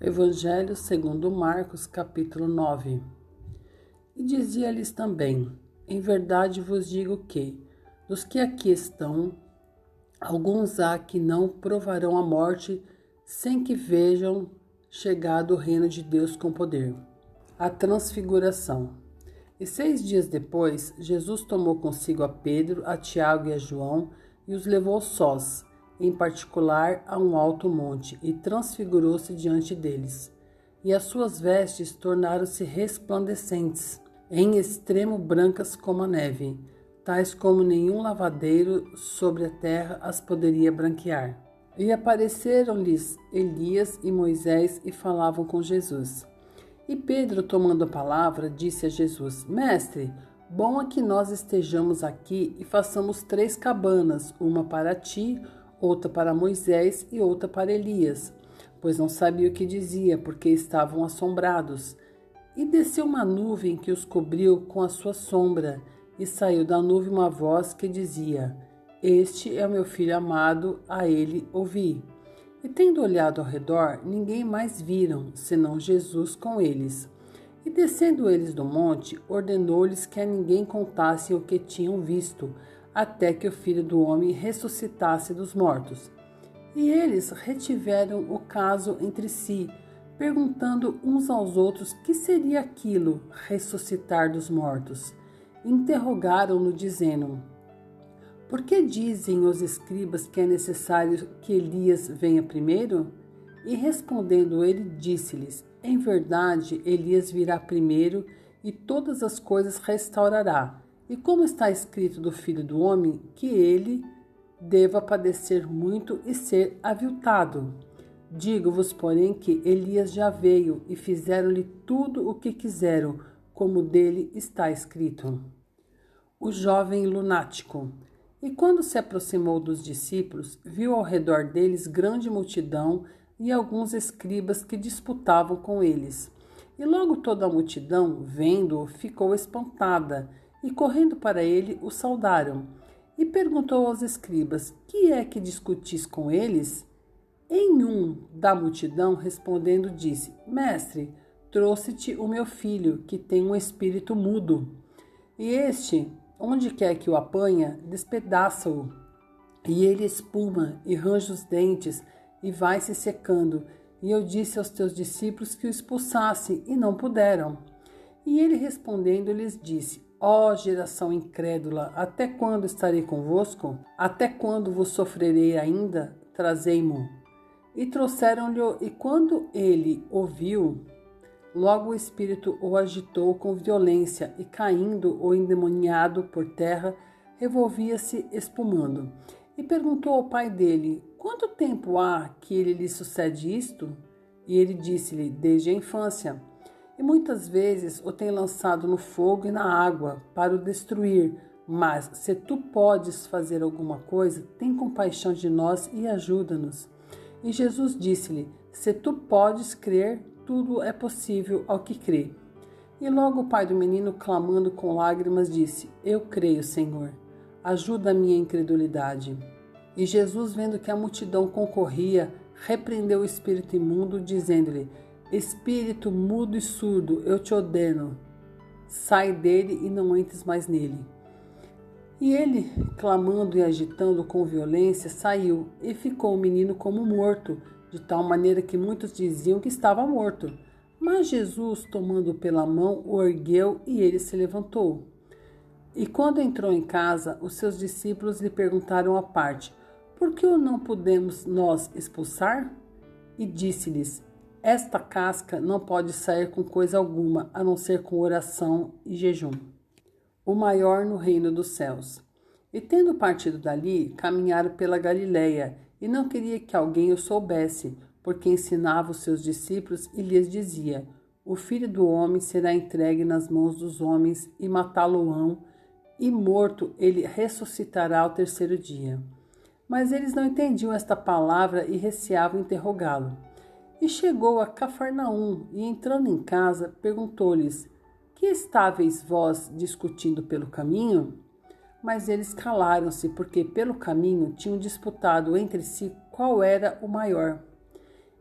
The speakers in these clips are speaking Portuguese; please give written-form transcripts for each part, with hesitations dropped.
Evangelho segundo Marcos, capítulo 9. E dizia-lhes também: em verdade vos digo que, dos que aqui estão, alguns há que não provarão a morte sem que vejam chegado o reino de Deus com poder. A transfiguração. E 6 dias depois, Jesus tomou consigo a Pedro, a Tiago e a João e os levou sós, em particular a um alto monte, e transfigurou-se diante deles. E as suas vestes tornaram-se resplandecentes, em extremo brancas como a neve, tais como nenhum lavadeiro sobre a terra as poderia branquear. E apareceram-lhes Elias e Moisés e falavam com Jesus. E Pedro, tomando a palavra, disse a Jesus: Mestre, bom é que nós estejamos aqui e façamos 3 cabanas, uma para ti, outra para Moisés e outra para Elias, pois não sabia o que dizia, porque estavam assombrados. E desceu uma nuvem que os cobriu com a sua sombra, e saiu da nuvem uma voz que dizia: Este é o meu filho amado, a ele ouvi. E tendo olhado ao redor, ninguém mais viram, senão Jesus com eles. E descendo eles do monte, ordenou-lhes que a ninguém contassem o que tinham visto, até que o Filho do Homem ressuscitasse dos mortos. E eles retiveram o caso entre si, perguntando uns aos outros que seria aquilo, ressuscitar dos mortos. Interrogaram-no, dizendo: Por que dizem os escribas que é necessário que Elias venha primeiro? E respondendo ele, disse-lhes: Em verdade, Elias virá primeiro e todas as coisas restaurará. E como está escrito do Filho do Homem, que ele deva padecer muito e ser aviltado. Digo-vos, porém, que Elias já veio e fizeram-lhe tudo o que quiseram, como dele está escrito. O jovem lunático. E quando se aproximou dos discípulos, viu ao redor deles grande multidão e alguns escribas que disputavam com eles. E logo toda a multidão, vendo-o, ficou espantada, e correndo para ele, o saudaram. E perguntou aos escribas: Que é que discutis com eles? Em um da multidão, respondendo, disse: Mestre, trouxe-te o meu filho, que tem um espírito mudo. E este, onde quer que o apanha, despedaça-o, e ele espuma e range os dentes e vai se secando. E eu disse aos teus discípulos que o expulsassem, e não puderam. E ele respondendo lhes disse: Ó geração incrédula, até quando estarei convosco? Até quando vos sofrerei ainda? Trazei-mo. E trouxeram-lhe, e quando ele ouviu, logo o espírito o agitou com violência, e caindo o endemoniado por terra, revolvia-se espumando. E perguntou ao pai dele: Quanto tempo há que ele lhe sucede isto? E ele disse-lhe: Desde a infância. E muitas vezes o tem lançado no fogo e na água para o destruir. Mas se tu podes fazer alguma coisa, tem compaixão de nós e ajuda-nos. E Jesus disse-lhe: Se tu podes crer, tudo é possível ao que crê. E logo o pai do menino, clamando com lágrimas, disse: Eu creio, Senhor, ajuda a minha incredulidade. E Jesus, vendo que a multidão concorria, repreendeu o espírito imundo, dizendo-lhe: Espírito mudo e surdo, eu te ordeno, sai dele e não entres mais nele. E ele, clamando e agitando com violência, saiu, e ficou o menino como morto, de tal maneira que muitos diziam que estava morto. Mas Jesus, tomando-o pela mão, o ergueu, e ele se levantou. E quando entrou em casa, os seus discípulos lhe perguntaram à parte: Por que o não podemos nós expulsar? E disse-lhes: Esta casca não pode sair com coisa alguma, a não ser com oração e jejum. O maior no reino dos céus. E tendo partido dali, caminharam pela Galileia, e não queria que alguém o soubesse, porque ensinava os seus discípulos e lhes dizia: O Filho do Homem será entregue nas mãos dos homens, e matá-lo-ão, e morto ele ressuscitará ao 3º dia. Mas eles não entendiam esta palavra e receavam interrogá-lo. E chegou a Cafarnaum, e entrando em casa, perguntou-lhes: Que estáveis vós discutindo pelo caminho? Mas eles calaram-se, porque pelo caminho tinham disputado entre si qual era o maior.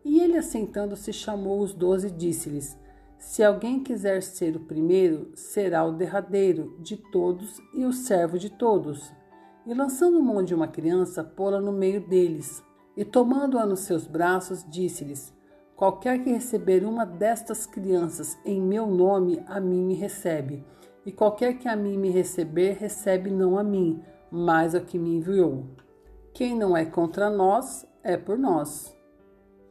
E ele, assentando-se, chamou os 12 e disse-lhes: Se alguém quiser ser o primeiro, será o derradeiro de todos e o servo de todos. E lançando mão de uma criança, pô-la no meio deles. E tomando-a nos seus braços, disse-lhes: Qualquer que receber uma destas crianças em meu nome, a mim me recebe. E qualquer que a mim me receber, recebe não a mim, mas ao que me enviou. Quem não é contra nós, é por nós.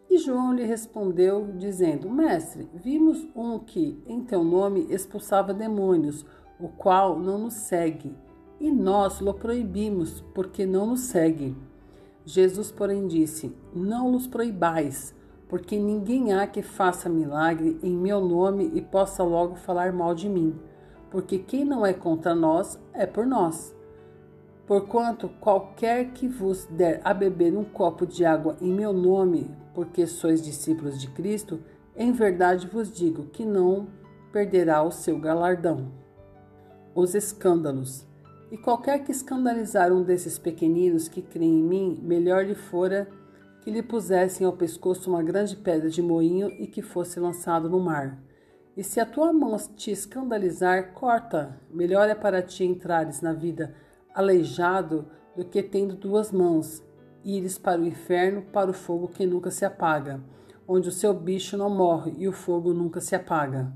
E João lhe respondeu, dizendo: Mestre, vimos um que, em teu nome, expulsava demônios, o qual não nos segue. E nós lo proibimos, porque não nos segue. Jesus, porém, disse: Não los proibais, porque ninguém há que faça milagre em meu nome e possa logo falar mal de mim. Porque quem não é contra nós, é por nós. Porquanto qualquer que vos der a beber um copo de água em meu nome, porque sois discípulos de Cristo, em verdade vos digo que não perderá o seu galardão. Os escândalos. E qualquer que escandalizar um desses pequeninos que creem em mim, melhor lhe fora que lhe pusessem ao pescoço uma grande pedra de moinho e que fosse lançado no mar. E se a tua mão te escandalizar, corta. Melhor é para ti entrares na vida aleijado do que tendo 2 mãos, ires para o inferno, para o fogo que nunca se apaga, onde o seu bicho não morre e o fogo nunca se apaga.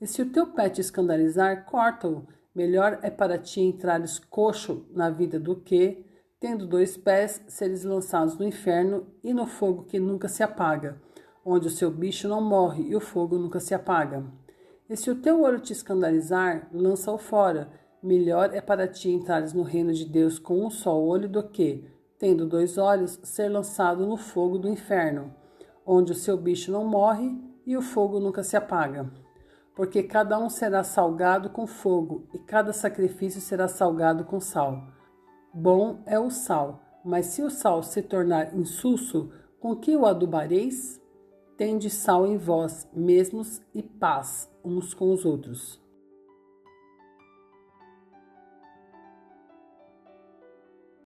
E se o teu pé te escandalizar, corta-o. Melhor é para ti entrares coxo na vida do que, tendo 2 pés, seres lançados no inferno e no fogo que nunca se apaga, onde o seu bicho não morre e o fogo nunca se apaga. E se o teu olho te escandalizar, lança-o fora. Melhor é para ti entrares no reino de Deus com um só olho do que, tendo 2 olhos, ser lançado no fogo do inferno, onde o seu bicho não morre e o fogo nunca se apaga. Porque cada um será salgado com fogo, e cada sacrifício será salgado com sal. Bom é o sal, mas se o sal se tornar insulso, com que o adubareis? Tende sal em vós mesmos e paz uns com os outros.